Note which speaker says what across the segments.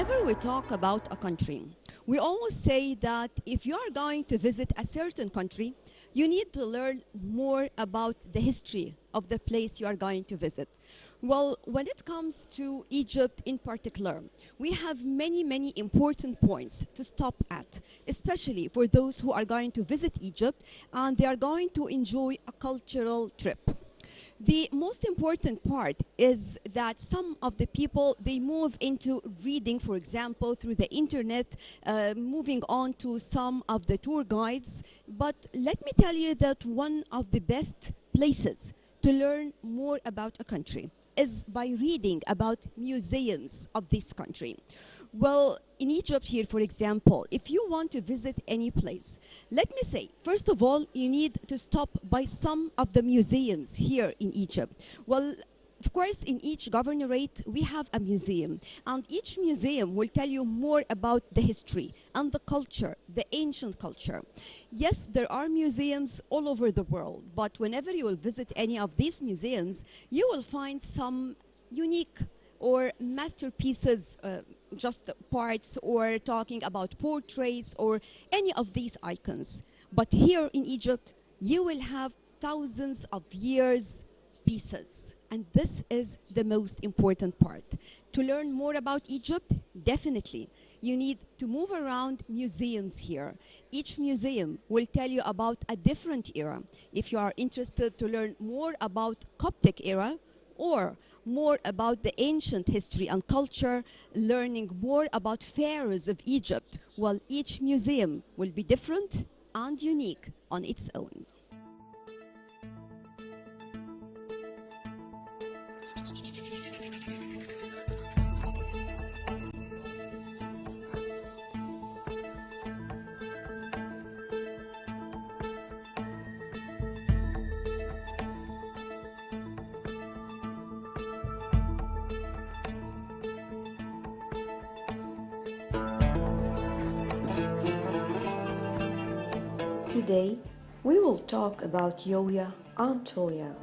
Speaker 1: Whenever we talk about a country, we always say that if you are going to visit a certain country, you need to learn more about the history of the place you are going to visit. Well, when it comes to Egypt in particular, we have many important points to stop at, especially for those who are going to visit Egypt and they are going to enjoy a cultural trip. The most important part is that some of the people, they move into reading, for example, through the internet, moving on to some of the tour guides. But let me tell you that one of the best places to learn more about a country is by reading about museums of this country. Well, in Egypt here, for example, if you want to visit any place, let me say, first of all, you need to stop by some of the museums here in Egypt. Well, of course, in each governorate, we have a museum, and each museum will tell you more about the history and the culture, the ancient culture. Yes, there are museums all over the world, but whenever you will visit any of these museums, you will find some unique or masterpieces, just parts, or talking about portraits or any of these icons. But here in Egypt, you will have thousands of years pieces. And this is the most important part. To learn more about Egypt, definitely, you need to move around museums here. Each museum will tell you about a different era. If you are interested to learn more about Coptic era, or more about the ancient history and culture, learning more about pharaohs of Egypt, well, each museum will be different and unique on its own.
Speaker 2: Today, we will talk about Yoya and Toya.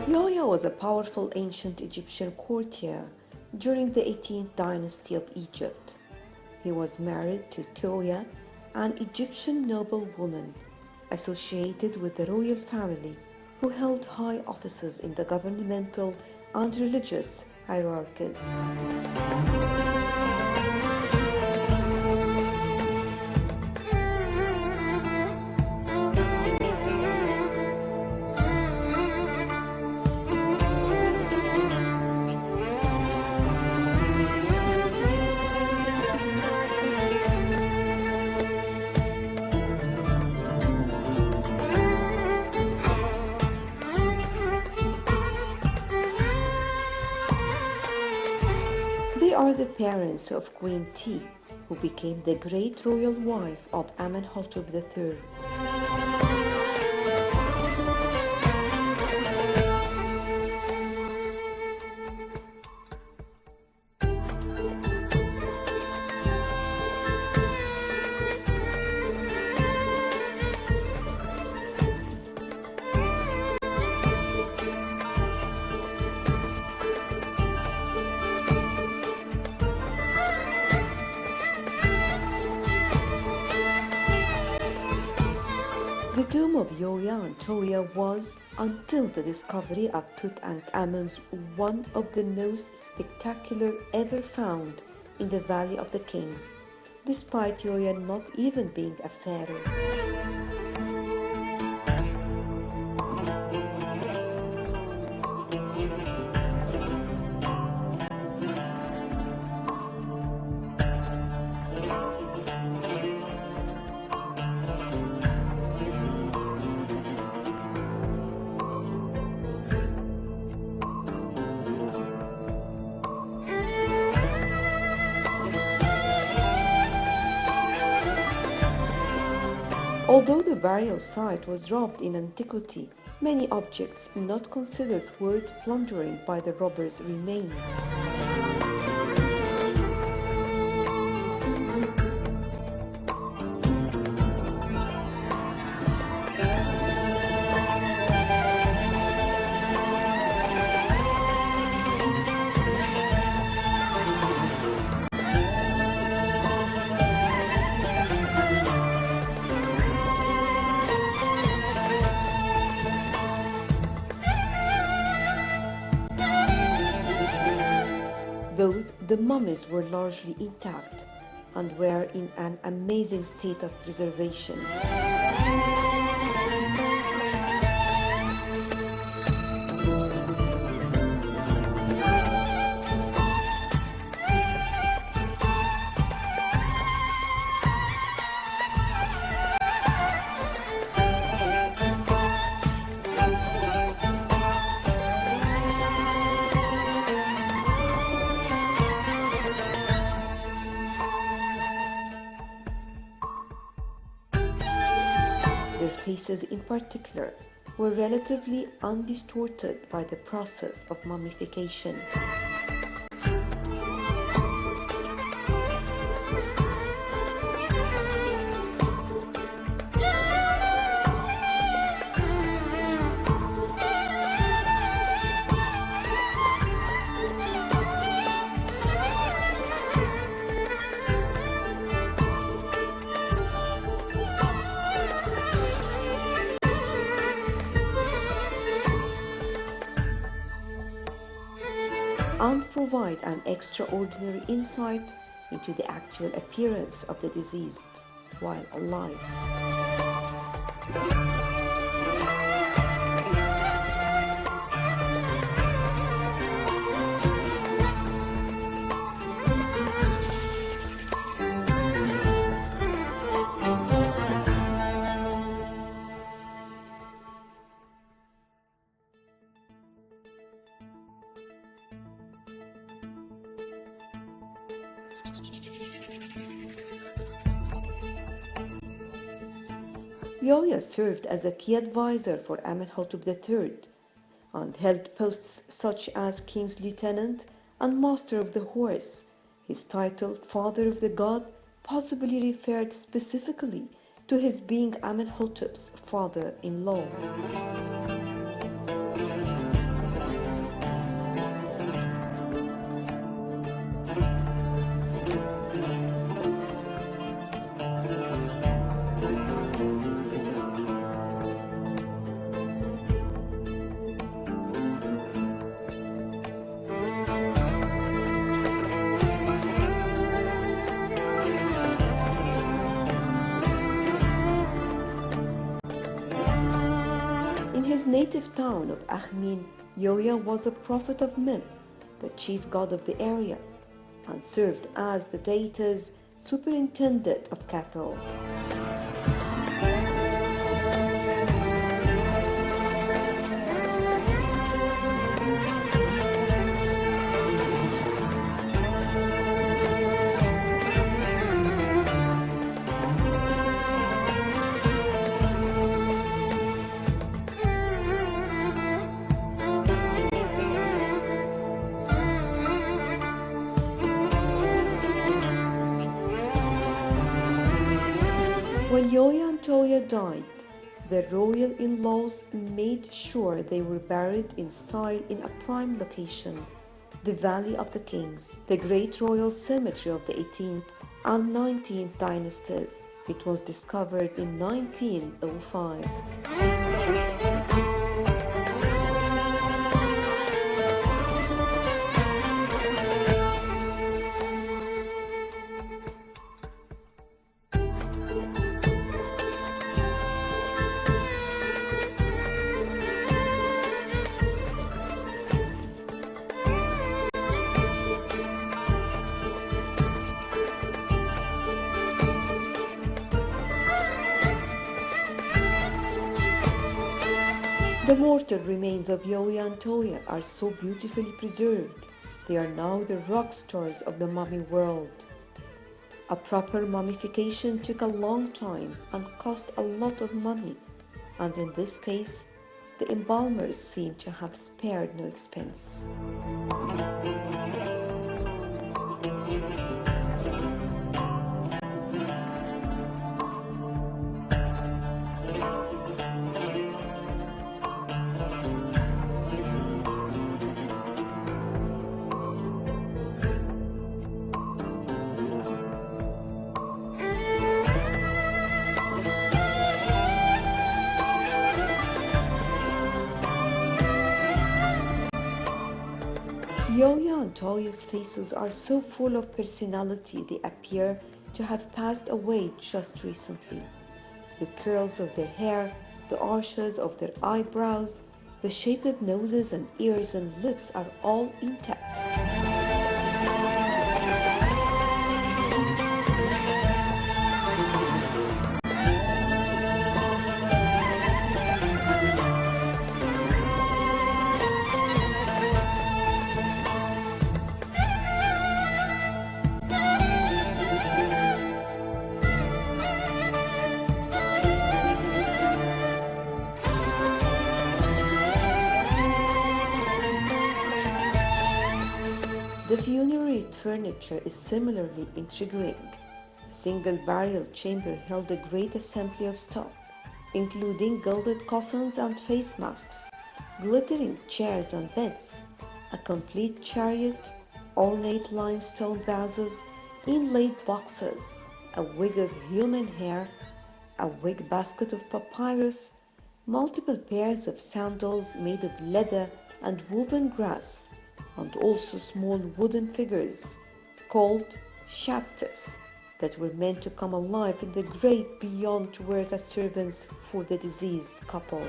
Speaker 2: Yoya was a powerful ancient Egyptian courtier during the 18th dynasty of Egypt. He was married to Toya, an Egyptian noblewoman associated with the royal family who held high offices in the governmental and religious hierarchies. They are the parents of Queen T, who became the great royal wife of Amenhotep III. The tomb of Yoya and Toya was, until the discovery of Tutankhamun's, one of the most spectacular ever found in the Valley of the Kings, despite Yoya not even being a pharaoh. Although the burial site was robbed in antiquity, many objects not considered worth plundering by the robbers remained. Both the mummies were largely intact and were in an amazing state of preservation. Their faces in particular were relatively undistorted by the process of mummification. And provide an extraordinary insight into the actual appearance of the deceased while alive. Yoya served as a key advisor for Amenhotep III and held posts such as King's Lieutenant and Master of the Horse. His title, Father of the God, possibly referred specifically to his being Amenhotep's father-in-law. In his native town of Akhmin, Yoya was a prophet of men, the chief god of the area, and served as the deity's superintendent of cattle. When Yoya and Toya died, the royal in-laws made sure they were buried in style in a prime location, the Valley of the Kings, the great royal cemetery of the 18th and 19th dynasties. It was discovered in 1905. The mortal remains of Yoya and Toya are so beautifully preserved. They are now the rock stars of the mummy world. A proper mummification took a long time and cost a lot of money, and in this case, the embalmers seem to have spared no expense. Yoya and Toya's faces are so full of personality they appear to have passed away just recently. The curls of their hair, the arches of their eyebrows, the shape of noses and ears and lips are all intact. The funerary furniture is similarly intriguing. A single burial chamber held a great assembly of stuff, including gilded coffins and face masks, glittering chairs and beds, a complete chariot, ornate limestone vases, inlaid boxes, a wig of human hair, a wig basket of papyrus, multiple pairs of sandals made of leather and woven grass, and also small wooden figures called shaptas that were meant to come alive in the grave beyond to work as servants for the deceased couple.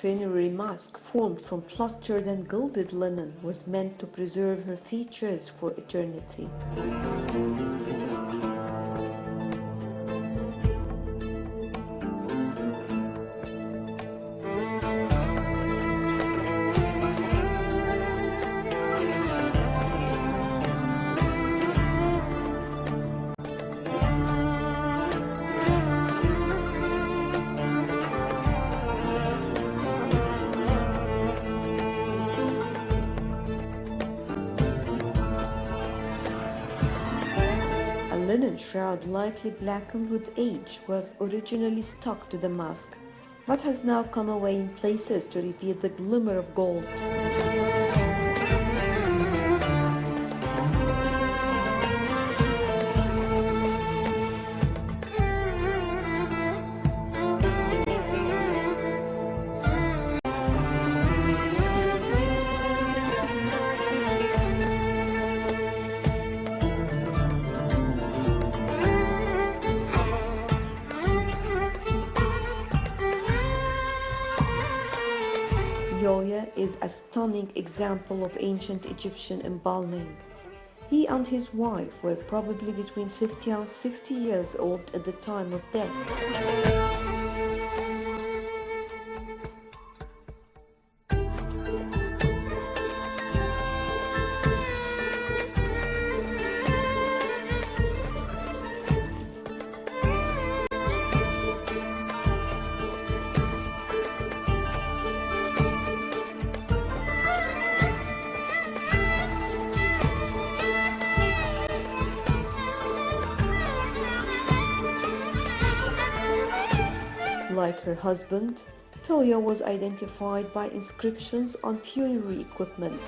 Speaker 2: Funerary mask formed from plastered and gilded linen was meant to preserve her features for eternity. A linen shroud lightly blackened with age was originally stuck to the mask, but has now come away in places to reveal the glimmer of gold. Yoya is a stunning example of ancient Egyptian embalming. He and his wife were probably between 50 and 60 years old at the time of death. Like her husband, Toya was identified by inscriptions on funerary equipment.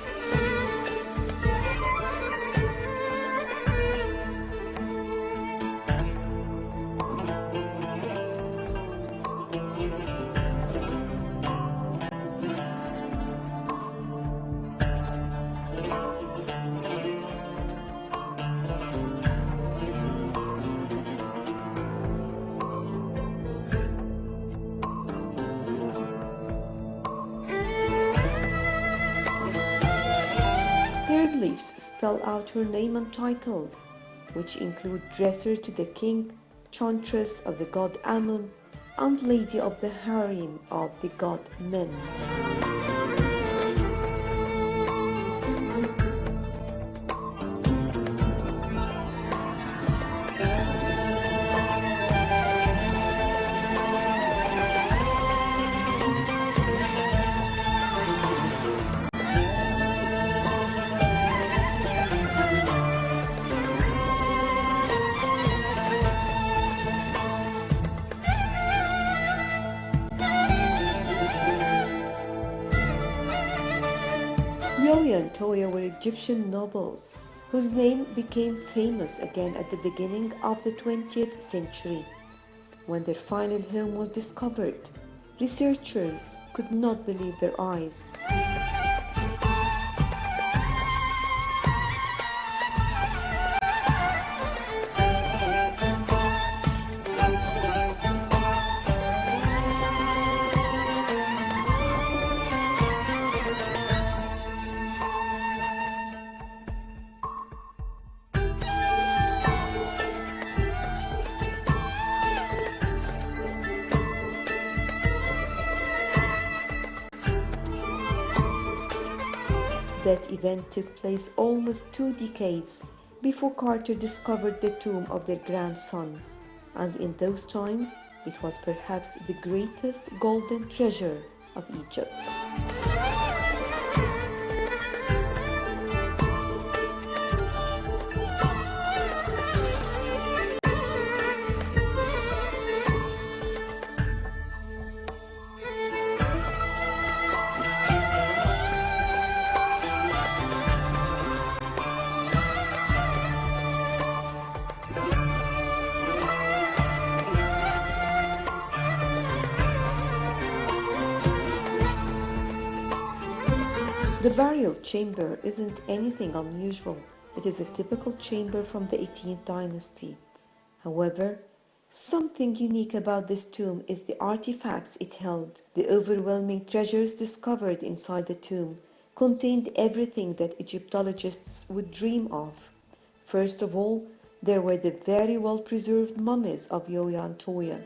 Speaker 2: Hieroglyphs spell out her name and titles, which include Dresser to the King, Chantress of the god Amun, and Lady of the Harem of the god Men. Yoya and Toya were Egyptian nobles whose name became famous again at the beginning of the 20th century. When their final home was discovered, researchers could not believe their eyes. That event took place almost 2 decades before Carter discovered the tomb of their grandson, and in those times it was perhaps the greatest golden treasure of Egypt. The burial chamber isn't anything unusual. It is a typical chamber from the 18th dynasty. However, something unique about this tomb is the artifacts it held. The overwhelming treasures discovered inside the tomb contained everything that Egyptologists would dream of. First of all, there were the very well-preserved mummies of Yoya and Toya.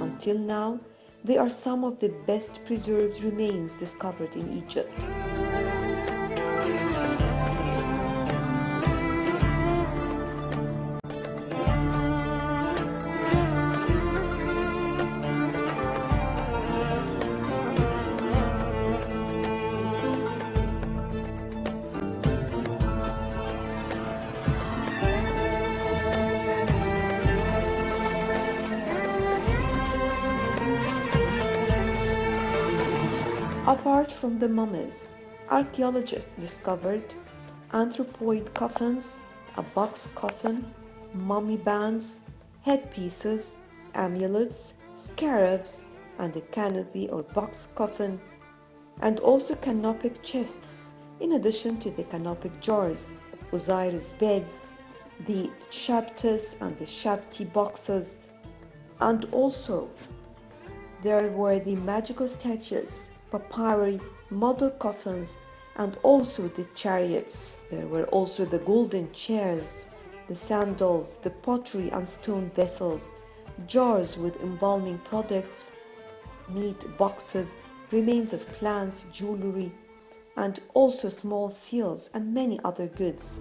Speaker 2: Until now, they are some of the best preserved remains discovered in Egypt. Apart from the mummies, archaeologists discovered anthropoid coffins, a box coffin, mummy bands, headpieces, amulets, scarabs, and a canopy or box coffin, and also canopic chests, in addition to the canopic jars, Osiris beds, the Shaptus and the Shapti boxes, and also there were the magical statues, papyri, model coffins, and also the chariots. There were also the golden chairs, the sandals, the pottery and stone vessels, jars with embalming products, meat boxes, remains of plants, jewelry, and also small seals and many other goods.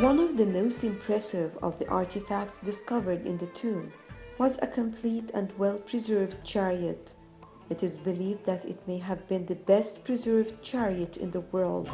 Speaker 2: One of the most impressive of the artifacts discovered in the tomb was a complete and well-preserved chariot. It is believed that it may have been the best preserved chariot in the world.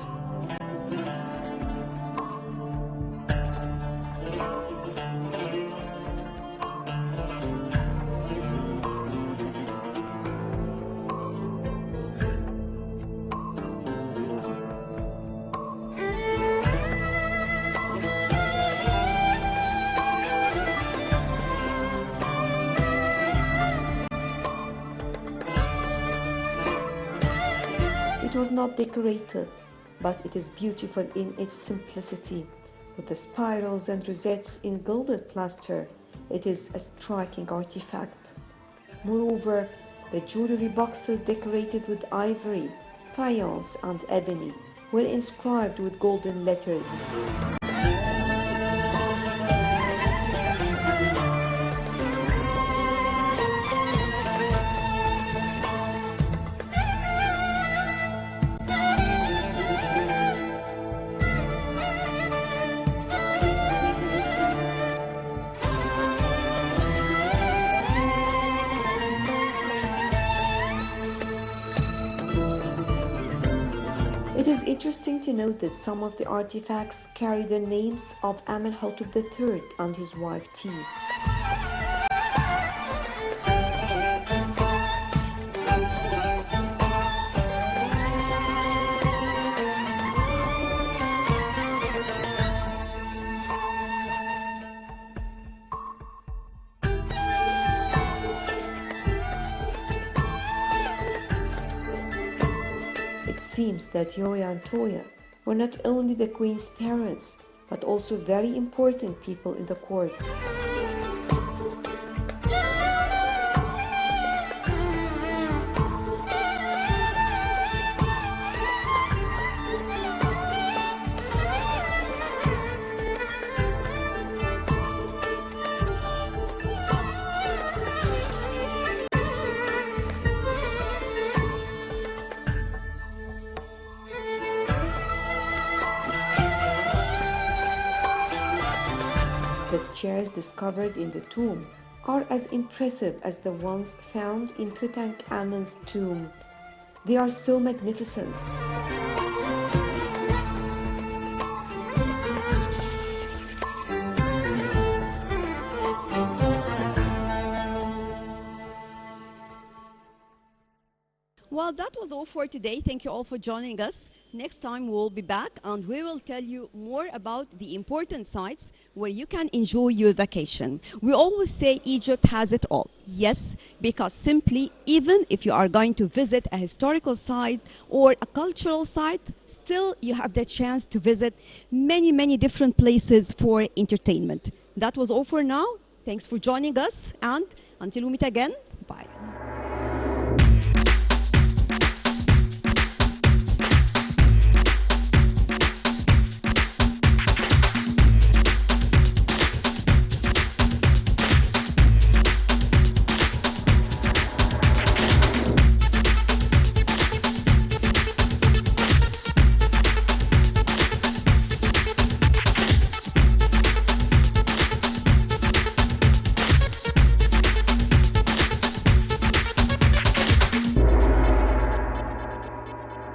Speaker 2: It was not decorated, but it is beautiful in its simplicity. With the spirals and rosettes in gilded plaster, it is a striking artifact. Moreover, the jewelry boxes decorated with ivory, faience, and ebony were inscribed with golden letters. It is interesting to note that some of the artifacts carry the names of Amenhotep III and his wife Ti. It seems that Yoya and Toya were not only the queen's parents, but also very important people in the court. The chairs discovered in the tomb are as impressive as the ones found in Tutankhamun's tomb. They are so magnificent.
Speaker 1: Well, that was all for today. Thank you all for joining us. Next time we'll be back and we will tell you more about the important sites where you can enjoy your vacation. We always say Egypt has it all. Yes, because simply, even if you are going to visit a historical site or a cultural site, still you have the chance to visit many, many different places for entertainment. That was all for now. Thanks for joining us, and until we meet again, bye.